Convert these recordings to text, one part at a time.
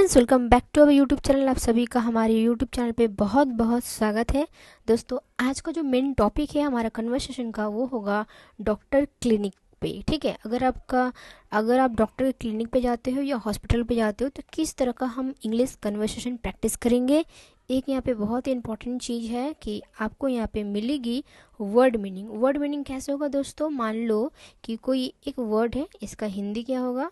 Friends, welcome back to our YouTube channel. आप सभी का हमारे यूट्यूब चैनल पे बहुत बहुत स्वागत है। दोस्तों, आज का जो मेन टॉपिक है हमारा कन्वर्सेशन का वो होगा डॉक्टर क्लिनिक पे। ठीक है, अगर आप डॉक्टर के क्लिनिक पे जाते हो या हॉस्पिटल पे जाते हो तो किस तरह का हम इंग्लिश कन्वर्सेशन प्रैक्टिस करेंगे। एक यहाँ पे बहुत ही इंपॉर्टेंट चीज़ है कि आपको यहाँ पे मिलेगी वर्ड मीनिंग। वर्ड मीनिंग कैसे होगा दोस्तों? मान लो कि कोई एक वर्ड है, इसका हिंदी क्या होगा?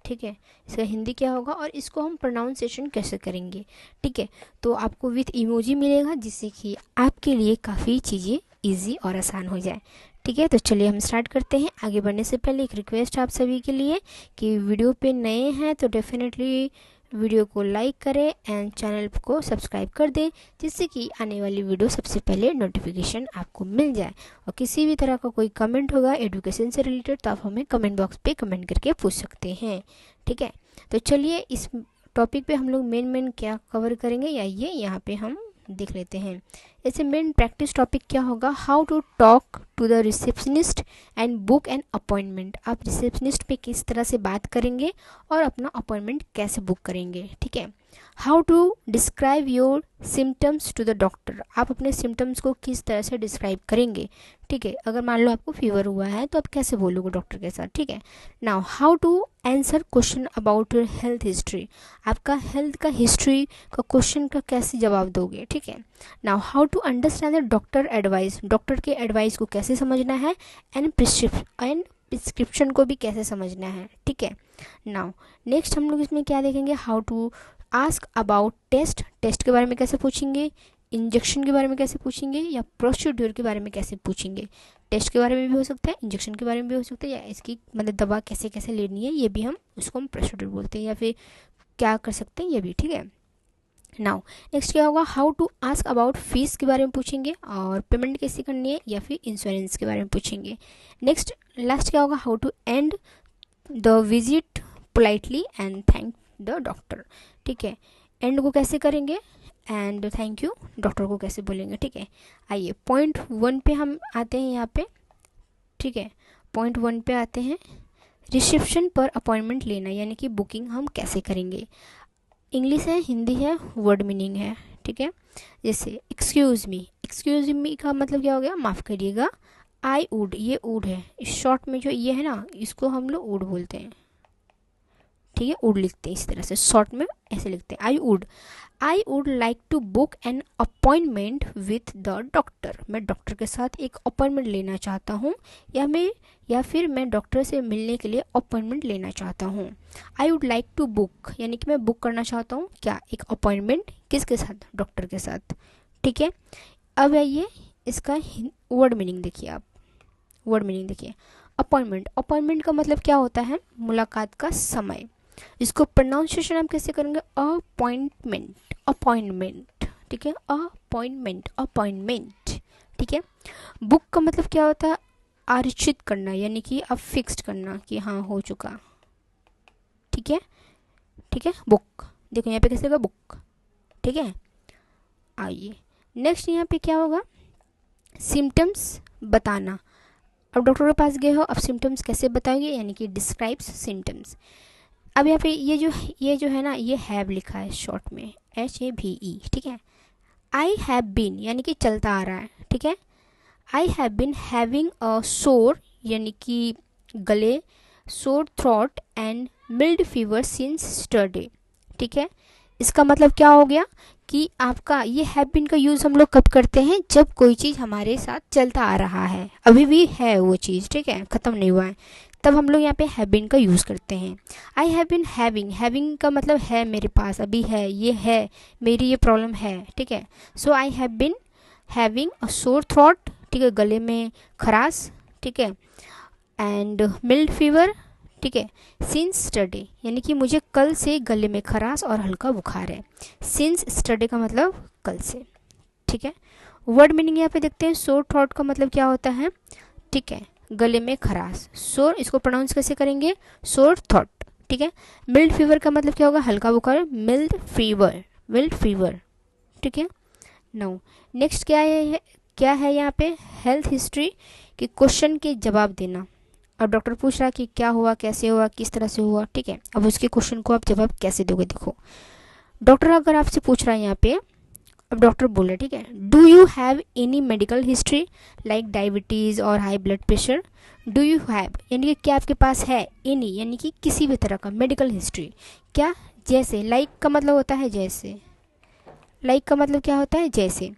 ठीक है, इसका हिंदी क्या होगा और इसको हम प्रोनाउंसिएशन कैसे करेंगे। ठीक है, तो आपको विथ इमोजी मिलेगा जिससे कि आपके लिए काफ़ी चीज़ें इजी और आसान हो जाए। ठीक है, तो चलिए हम स्टार्ट करते हैं। आगे बढ़ने से पहले एक रिक्वेस्ट आप सभी के लिए कि वीडियो पे नए हैं तो डेफिनेटली वीडियो को लाइक करें एंड चैनल को सब्सक्राइब कर दें, जिससे कि आने वाली वीडियो सबसे पहले नोटिफिकेशन आपको मिल जाए। और किसी भी तरह का कोई कमेंट होगा एजुकेशन से रिलेटेड तो आप हमें कमेंट बॉक्स पे कमेंट करके पूछ सकते हैं। ठीक है, तो चलिए इस टॉपिक पे हम लोग मेन क्या कवर करेंगे या ये यहाँ पे हम देख लेते हैं। ऐसे मेन प्रैक्टिस टॉपिक क्या होगा? How to talk to the receptionist and book an appointment. आप रिसेप्शनिस्ट पे किस तरह से बात करेंगे और अपना अपॉइंटमेंट कैसे बुक करेंगे। ठीक है, how to describe your symptoms to the doctor. आप अपने सिम्टम्स को किस तरह से डिस्क्राइब करेंगे। ठीक है, अगर मान लो आपको फीवर हुआ है तो आप कैसे बोलोगे डॉक्टर के साथ। ठीक है, now how to answer question about your health history. आपका हेल्थ का हिस्ट्री का क्वेश्चन का कैसे जवाब दोगे। ठीक है, now how to understand the doctor advice. Doctor के एडवाइस को कैसे समझना है एंड प्रिस्क्रिप्शन को भी कैसे समझना है। ठीक है, नाउ नेक्स्ट हम लोग इसमें क्या देखेंगे? How to ask about test. Test के बारे में कैसे पूछेंगे, इंजेक्शन के बारे में कैसे पूछेंगे या प्रोसीड्यूर के बारे में कैसे पूछेंगे। टेस्ट के बारे में भी हो सकता है, इंजेक्शन के बारे में भी हो सकता है, या इसकी मतलब दवा कैसे कैसे लेनी है ये भी उसको हम प्रोसीड्यूर बोलते हैं, या फिर क्या कर सकते हैं ये भी। ठीक है, नाउ नेक्स्ट क्या होगा? How to ask about fees के बारे में पूछेंगे और पेमेंट कैसे करनी है या फिर इंश्योरेंस के बारे में पूछेंगे। नेक्स्ट लास्ट क्या होगा? How to end the visit politely and thank the doctor. ठीक है, एंड को कैसे करेंगे एंड थैंक यू डॉक्टर को कैसे बोलेंगे। ठीक है, आइए पॉइंट 1 पे हम आते हैं यहाँ पे। ठीक है, पॉइंट 1 पे आते हैं। रिसेप्शन पर अपॉइंटमेंट लेना यानी कि बुकिंग हम कैसे करेंगे। इंग्लिश है, हिंदी है, वर्ड मीनिंग है। ठीक है, जैसे एक्सक्यूज़ मी का मतलब क्या हो गया? माफ़ करिएगा, आई वुड, ये वुड है, इस शॉर्ट में जो ये है ना इसको हम लोग वुड बोलते हैं। ठीक है, वुड लिखते हैं इस तरह से, शॉर्ट में ऐसे लिखते हैं I would like to book an appointment with the doctor. मैं डॉक्टर के साथ एक अपॉइंटमेंट लेना चाहता हूँ या फिर मैं डॉक्टर से मिलने के लिए अपॉइंटमेंट लेना चाहता हूँ। I would like to book यानी कि मैं बुक करना चाहता हूँ क्या? एक अपॉइंटमेंट किसके साथ? डॉक्टर के साथ। ठीक है, अब आइए इसका वर्ड मीनिंग देखिए। आप वर्ड मीनिंग देखिए। अपॉइंटमेंट का मतलब क्या होता है? मुलाकात का समय। इसको प्रोनाउंसिएशन हम कैसे करेंगे? अपॉइंटमेंट। ठीक है, अपॉइंटमेंट। ठीक है, बुक का मतलब क्या होता है? आरक्षित करना यानी कि आप फिक्स्ड करना कि हाँ हो चुका। ठीक है, बुक देखो यहाँ पे कैसे होगा? बुक। ठीक है, आइए नेक्स्ट यहाँ पे क्या होगा? सिम्टम्स बताना। अब डॉक्टर के पास गए हो, अब सिम्टम्स कैसे बताओगे यानी कि डिस्क्राइब्स सिम्टम्स। अब यहाँ पे ये जो है ना, ये हैव लिखा है शॉर्ट में, HAVE। ठीक है, आई हैव बीन यानी कि चलता आ रहा है। ठीक है, I have been having a sore यानी कि गले, sore throat and mild fever since yesterday. ठीक है, इसका मतलब क्या हो गया कि आपका ये हैव बीन का यूज़ हम लोग कब करते हैं? जब कोई चीज़ हमारे साथ चलता आ रहा है, अभी भी है वो चीज़। ठीक है, ख़त्म नहीं हुआ है, तब हम लोग यहाँ पे हैव बीन का यूज़ करते हैं। आई हैव बीन हैविंग का मतलब है मेरे पास, अभी है, ये है, मेरी ये प्रॉब्लम है। ठीक है, so I have been having a sore throat. ठीक है, गले में खराश। ठीक है, एंड मिल्ड फीवर। ठीक है, सिंस स्टरडे यानी कि मुझे कल से गले में खराश और हल्का बुखार है। सिंस स्टरडे का मतलब कल से। ठीक है, वर्ड मीनिंग यहाँ पे देखते हैं। सोर थ्रोट का मतलब क्या होता है? ठीक है, गले में खराश। सोर इसको प्रोनाउंस कैसे करेंगे? सोर थ्रोट। ठीक है, मिल्ड फीवर का मतलब क्या होगा? हल्का बुखार, मिल्ड फीवर। ठीक है, नाउ नेक्स्ट क्या है यहाँ पे? हेल्थ हिस्ट्री कि क्वेश्चन के जवाब देना। अब डॉक्टर पूछ रहा कि क्या हुआ, कैसे हुआ, किस तरह से हुआ, ठीक है। अब उसके क्वेश्चन को आप जवाब कैसे दोगे, देखो डॉक्टर अगर आपसे पूछ रहा है यहाँ पे, अब डॉक्टर बोल रहे, ठीक है, do you have any medical history like diabetes और high blood pressure. Do you have यानी कि क्या आपके पास है, एनी यानी कि किसी भी तरह का मेडिकल हिस्ट्री, क्या, जैसे, लाइक का मतलब होता है जैसे, लाइक का मतलब क्या होता है, जैसे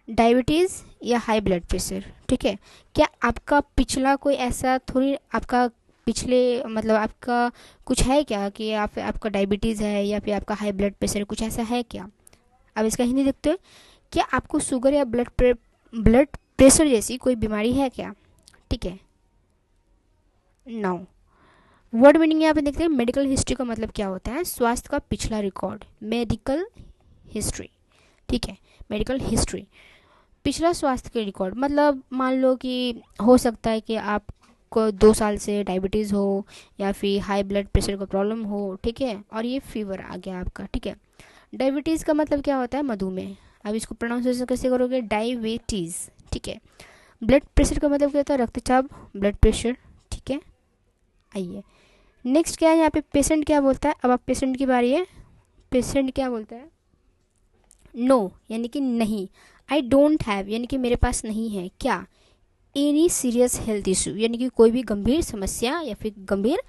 डायबिटीज़ या हाई ब्लड प्रेशर, ठीक है। क्या आपका पिछला कोई ऐसा थोड़ी, आपका पिछले मतलब आपका कुछ है क्या कि आपका डायबिटीज़ है या फिर आपका हाई ब्लड प्रेशर, कुछ ऐसा है क्या। अब इसका हिंदी देखते हैं, क्या आपको शुगर या ब्लड प्रेशर जैसी कोई बीमारी है क्या, ठीक है। नाउ वर्ड मीनिंग यहाँ पे देखते हैं, मेडिकल हिस्ट्री का मतलब क्या होता है, स्वास्थ्य का पिछला रिकॉर्ड, मेडिकल हिस्ट्री, ठीक है। मेडिकल हिस्ट्री पिछला स्वास्थ्य के रिकॉर्ड, मतलब मान लो कि हो सकता है कि आपको 2 साल से डायबिटीज़ हो या फिर हाई ब्लड प्रेशर का प्रॉब्लम हो, ठीक है, और ये फीवर आ गया आपका, ठीक है। डायबिटीज़ का मतलब क्या होता है, मधुमेह। अब इसको प्रोनाउंसिएशन कैसे करोगे, डायबिटीज़, ठीक है। ब्लड प्रेशर का मतलब क्या होता है, रक्तचाप, ब्लड प्रेशर, ठीक है। आइए नेक्स्ट क्या है यहाँ पे, पेशेंट क्या बोलता है। अब आप पेशेंट की बारी है, पेशेंट क्या बोलता है, नो यानी कि नहीं, आई डोंट हैव यानी कि मेरे पास नहीं है क्या, एनी सीरियस हेल्थ इशू यानी कि कोई भी गंभीर समस्या या फिर गंभीर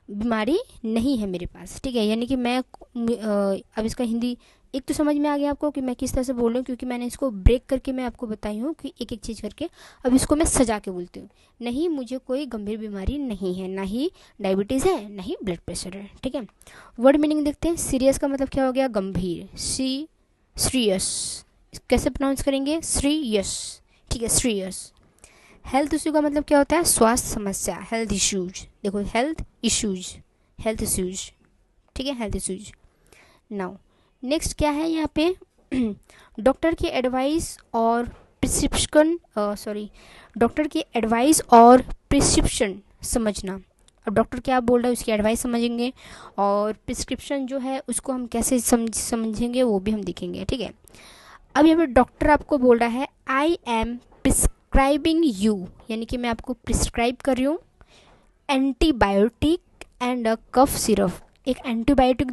बीमारी नहीं है मेरे पास, ठीक है। यानी कि मैं अब इसका हिंदी एक तो समझ में आ गया आपको कि मैं किस तरह से बोल रही हूँ, क्योंकि मैंने इसको ब्रेक करके मैं आपको बताई हूँ कि एक एक चीज़ करके। अब इसको मैं सजा के बोलती हूँ, नहीं मुझे कोई गंभीर बीमारी नहीं है, ना ही डायबिटीज़ है, ना ही ब्लड प्रेशर है, ठीक है। वर्ड मीनिंग देखते हैं, सीरियस का मतलब क्या हो गया, गंभीर, सीरियस कैसे प्रोनाउंस करेंगे, श्रीयस, ठीक है, श्रीयस। हेल्थ इशू का मतलब क्या होता है, स्वास्थ्य समस्या, हेल्थ इश्यूज, देखो हेल्थ इश्यूज, हेल्थ इश्यूज, ठीक है, हेल्थ इश्यूज। नाउ नेक्स्ट क्या है यहाँ पे, डॉक्टर की एडवाइस और प्रिस्क्रिप्शन, डॉक्टर की एडवाइस और प्रिस्क्रिप्शन समझना। अब डॉक्टर क्या बोल रहा है उसकी एडवाइस समझेंगे, और प्रिस्क्रिप्शन जो है उसको हम कैसे समझेंगे वो भी हम देखेंगे, ठीक है। अब यहाँ पे डॉक्टर आपको बोल रहा है, आई एम प्रिस्क्राइबिंग यू यानी कि मैं आपको प्रिस्क्राइब कर रही हूँ antibiotic and a cough syrup, एक एंटीबायोटिक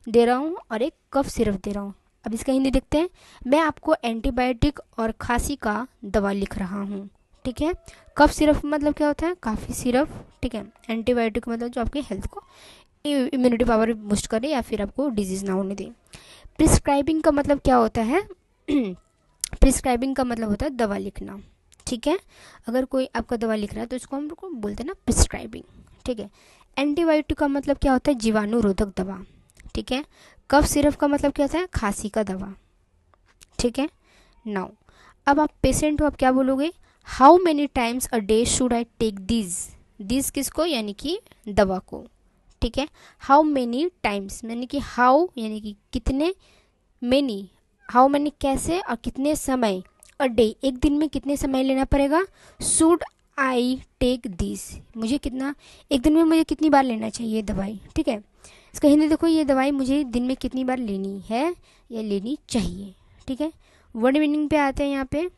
दे रहा हूँ और एक कफ सिरप दे रहा हूँ। अब इसका हिंदी देखते हैं, मैं आपको एंटीबायोटिक और खांसी का दवा लिख रहा हूँ, ठीक है। कफ सिरप मतलब क्या होता है, काफ़ी सिरप, ठीक है। एंटीबायोटिक मतलब जो आपके हेल्थ को इम्यूनिटी पावर बूस्ट करे या फिर आपको डिजीज़ ना होने दे। प्रिस्क्राइबिंग का मतलब क्या होता है, प्रिस्क्राइबिंग का मतलब होता है दवा लिखना, ठीक है। अगर कोई आपका दवा लिख रहा है तो इसको हम लोग बोलते हैं ना प्रिस्क्राइबिंग, ठीक है। एंटीबायोटिक का मतलब क्या होता है, जीवाणुरोधक दवा, ठीक है। कफ सिरप का मतलब क्या होता है, खांसी का दवा, ठीक है। नाउ अब आप पेशेंट हो, आप क्या बोलोगे, how many times a day should I take this किसको, यानी कि दवा को, ठीक है। हाउ मेनी टाइम्स यानी कि हाउ यानी कि कितने, मेनी हाउ मैनी कैसे, और कितने समय, अ डे एक दिन में कितने समय लेना पड़ेगा, शुड आई टेक दिस मुझे कितना, एक दिन में मुझे कितनी बार लेना चाहिए दवाई, ठीक है। इसका हिंदी देखो, ये दवाई मुझे दिन में कितनी बार लेनी है या लेनी चाहिए, ठीक है। वर्ड मीनिंग पे आते हैं यहाँ पे,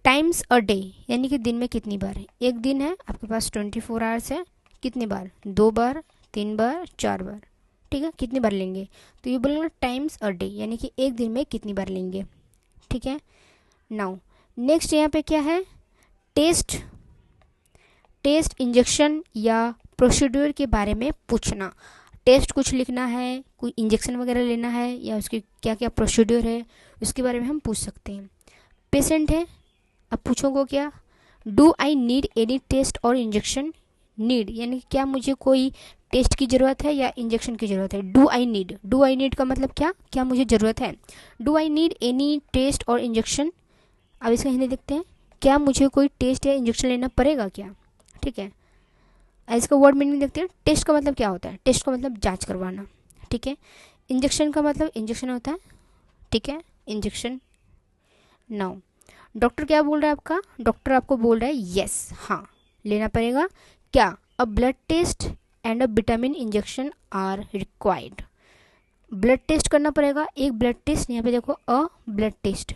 टाइम्स अ डे यानी कि दिन में कितनी बार, एक दिन है आपके पास 24 आवर्स है, कितनी बार, 2 बार, 3 बार, 4 बार, ठीक है, कितनी बार लेंगे, तो ये बोलेंगे टाइम्स अ डे यानी कि एक दिन में कितनी बार लेंगे, ठीक है। नाउ नेक्स्ट यहाँ पे क्या है, टेस्ट इंजेक्शन या प्रोसीड्यूर के बारे में पूछना। टेस्ट कुछ लिखना है, कोई इंजेक्शन वगैरह लेना है या उसकी क्या क्या प्रोसीड्यूर है उसके बारे में हम पूछ सकते हैं। पेशेंट है, अब पूछोगे क्या, do I need any test और इंजेक्शन, नीड यानी कि क्या मुझे कोई टेस्ट की ज़रूरत है या इंजेक्शन की ज़रूरत है। डू आई नीड का मतलब क्या, क्या मुझे ज़रूरत है, do I need any test और इंजेक्शन। अब इसका हिंदी देखते हैं, क्या मुझे कोई टेस्ट या इंजेक्शन लेना पड़ेगा क्या, ठीक है। इसका वर्ड मीनिंग देखते हैं, टेस्ट का मतलब क्या होता है, टेस्ट का मतलब जांच करवाना, ठीक है। इंजेक्शन का मतलब इंजेक्शन होता है, ठीक है, इंजेक्शन। नाउ डॉक्टर क्या बोल रहा है आपका, डॉक्टर आपको बोल रहा है यस, हाँ लेना पड़ेगा, क्या, a blood test and a vitamin injection are required, blood test करना पड़ेगा, एक ब्लड टेस्ट, यहाँ पे देखो अ ब्लड टेस्ट,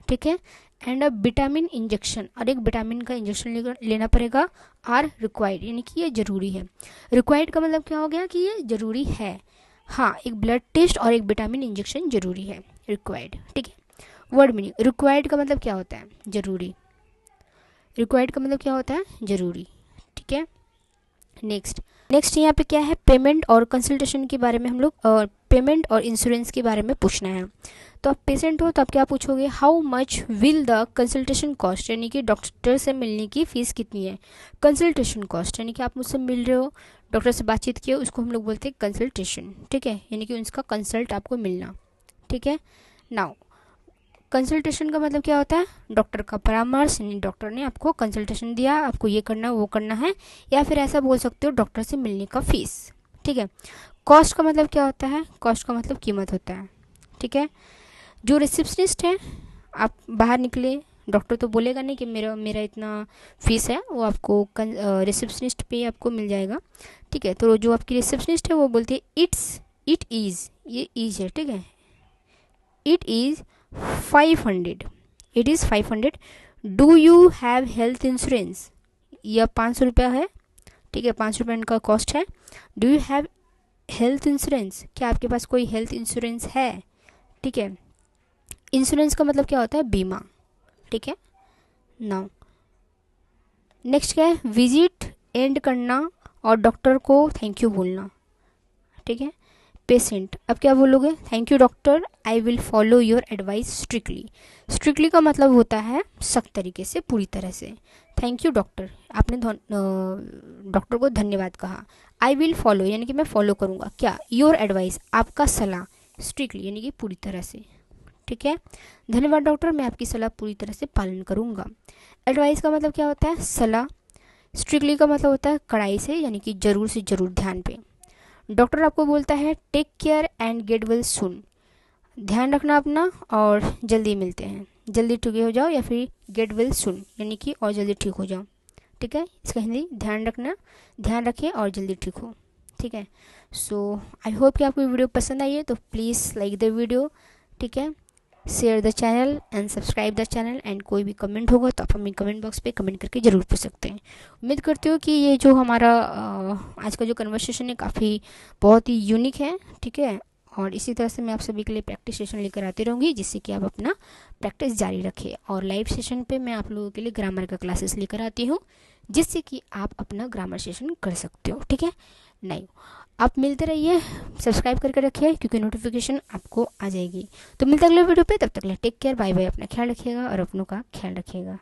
ठीक है, एंड अ विटामिन इंजेक्शन, और एक विटामिन का इंजेक्शन लेना पड़ेगा, आर रिक्वायर्ड, यानी कि ये जरूरी है। रिक्वायर्ड का मतलब क्या हो गया कि ये जरूरी है। हाँ, एक ब्लड टेस्ट और एक विटामिन इंजेक्शन जरूरी है, रिक्वायर्ड। ठीक है। वर्ड मीनिंग, रिक्वायर्ड का मतलब क्या होता है? जरूरी। रिक्वायर्ड का मतलब क्या होता है? जरूरी। ठीक है। नेक्स्ट यहाँ पे क्या है? पेमेंट और कंसल्टेशन के बारे में हम लोग, पेमेंट और इंश्योरेंस के बारे में पूछना है। तो आप पेशेंट हो तो आप क्या पूछोगे? How much will the consultation cost, यानी कि डॉक्टर से मिलने की फीस कितनी है। कंसल्टेशन कॉस्ट यानी कि आप मुझसे मिल रहे हो, डॉक्टर से बातचीत किए, उसको हम लोग बोलते हैं कंसल्टेशन। ठीक है, यानी कि उसका कंसल्ट आपको मिलना। ठीक है। नाउ कंसल्टेशन का मतलब क्या होता है? डॉक्टर का परामर्श, यानी डॉक्टर ने आपको कंसल्टेशन दिया, आपको ये करना वो करना है, या फिर ऐसा बोल सकते हो डॉक्टर से मिलने का फीस। ठीक है। कॉस्ट का मतलब क्या होता है? कॉस्ट का मतलब कीमत होता है। ठीक है। जो रिसेप्शनिस्ट है, आप बाहर निकले, डॉक्टर तो बोलेगा नहीं कि मेरा मेरा इतना फीस है, वो आपको रिसेप्शनिस्ट पे आपको मिल जाएगा। ठीक है। तो जो आपकी रिसेप्शनिस्ट है वो बोलती है इट इज़, ये इज है। ठीक है। It is 500, it is 500। Do you have health insurance, यह 500 रुपया है। ठीक है, 5 रुपये इनका कॉस्ट है। Do you have health insurance, क्या आपके पास कोई हेल्थ इंश्योरेंस है? ठीक है। इंश्योरेंस का मतलब क्या होता है? बीमा। ठीक है। नाउ नेक्स्ट क्या है? विजिट एंड करना और डॉक्टर को थैंक यू बोलना। ठीक है। पेशेंट, अब क्या बोलोगे? Thank you doctor, I will follow your advice strictly. Strictly का मतलब होता है सख्त तरीके से, पूरी तरह से। थैंक यू डॉक्टर, आपने डॉक्टर को धन्यवाद कहा। आई विल फॉलो यानी कि मैं फॉलो करूँगा क्या? योर एडवाइस, आपका सलाह, स्ट्रिक्टली यानी कि पूरी तरह से। ठीक है। धन्यवाद डॉक्टर, मैं आपकी सलाह पूरी तरह से पालन करूँगा। एडवाइस का मतलब क्या होता है? सलाह। स्ट्रिक्टली का मतलब होता है कड़ाई से, यानी कि जरूर से जरूर, ध्यान पे। डॉक्टर आपको बोलता है take care and get well soon, ध्यान रखना अपना और जल्दी मिलते हैं, जल्दी ठीक हो जाओ, या फिर गेट वेल सून यानी कि और जल्दी ठीक हो जाओ। ठीक है। इसका हिंदी, ध्यान रखना, ध्यान रखें और जल्दी ठीक हो। ठीक है। सो आई होप कि आपको वीडियो पसंद आई है, तो प्लीज़ लाइक द वीडियो। ठीक है। Share the channel and subscribe the channel, and कोई भी कमेंट होगा तो आप हमें कमेंट बॉक्स पे कमेंट करके ज़रूर पूछ सकते हैं। उम्मीद करती हूँ कि ये जो हमारा आज का जो कन्वर्सेशन है काफ़ी बहुत ही यूनिक है। ठीक है। और इसी तरह से मैं आप सभी के लिए प्रैक्टिस सेशन लेकर आती रहूँगी, जिससे कि आप अपना प्रैक्टिस जारी रखें। और लाइव सेशन पे मैं आप लोगों के लिए ग्रामर का क्लासेस लेकर आती हूँ, जिससे कि आप अपना ग्रामर सेशन कर सकते हो। ठीक है। नहीं, आप मिलते रहिए, सब्सक्राइब करके रखिए, क्योंकि नोटिफिकेशन आपको आ जाएगी। तो मिलते अगले वीडियो पे, तब तक ले टेक केयर, बाय बाय, अपना ख्याल रखिएगा और अपनों का ख्याल रखिएगा।